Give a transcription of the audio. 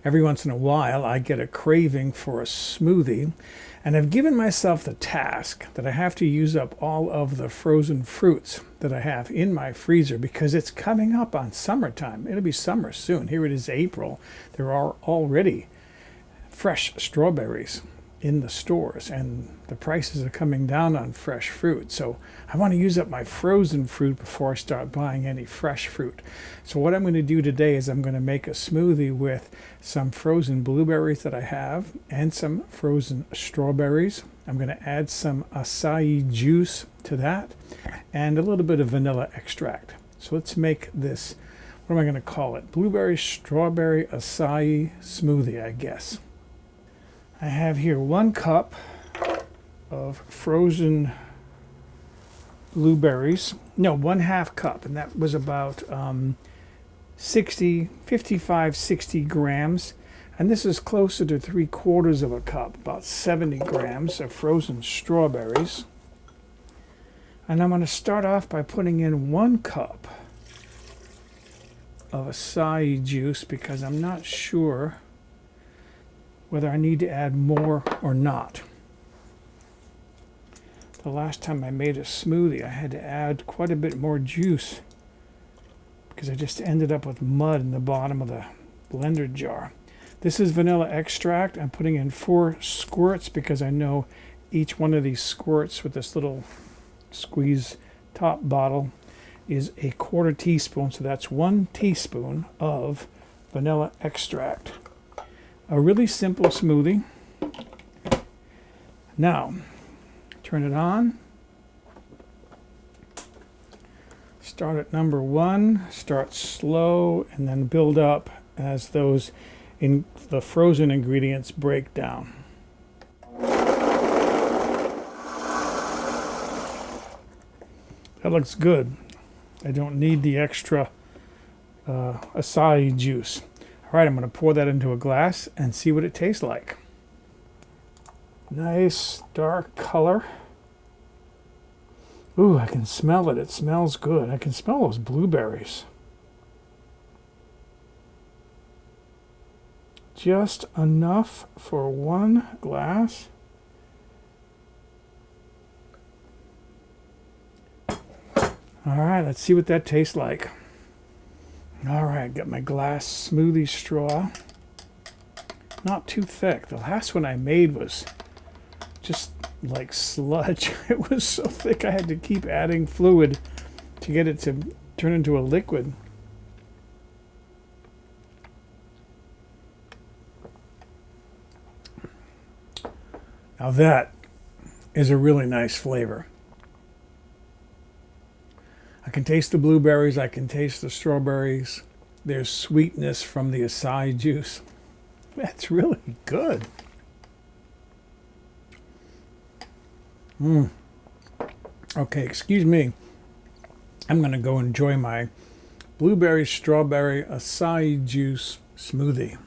Every once in a while, I get a craving for a smoothie, and I've given myself the task that I have to use up all of the frozen fruits that I have in my freezer because it's coming up on summertime. It'll be summer soon. Here it is April. There are already fresh strawberries in the stores, and the prices are coming down on fresh fruit. So I want to use up my frozen fruit before I start buying any fresh fruit. So what I'm going to do today is I'm going to make a smoothie with some frozen blueberries that I have and some frozen strawberries. I'm going to add some acai juice to that and a little bit of vanilla extract. So let's make this, what am I going to call it? Blueberry strawberry acai smoothie, I guess. I have here 1 cup of frozen blueberries. No, 1/2 cup, and that was about 55, 60 grams. And this is closer to 3/4 of a cup, about 70 grams of frozen strawberries. And I'm going to start off by putting in 1 cup of acai juice because I'm not sure whether I need to add more or not. The last time I made a smoothie, I had to add quite a bit more juice because I just ended up with mud in the bottom of the blender jar. This is vanilla extract. I'm putting in 4 squirts because I know each one of these squirts with this little squeeze top bottle is a 1/4 teaspoon, so that's 1 teaspoon of vanilla extract. A really simple smoothie. Now, turn it on. Start at number 1, start slow, and then build up as the frozen ingredients break down. That looks good. I don't need the extra acai juice. All right, I'm going to pour that into a glass and see what it tastes like. Nice dark color. Ooh, I can smell it. It smells good. I can smell those blueberries. Just enough for 1 glass. All right, let's see what that tastes like. All right, got my glass smoothie straw. Not too thick. The last one I made was just like sludge. It was so thick I had to keep adding fluid to get it to turn into a liquid. Now that is a really nice flavor. I can taste the blueberries, I can taste the strawberries. There's sweetness from the acai juice. That's really good. Okay, excuse me. I'm going to go enjoy my blueberry strawberry acai juice smoothie.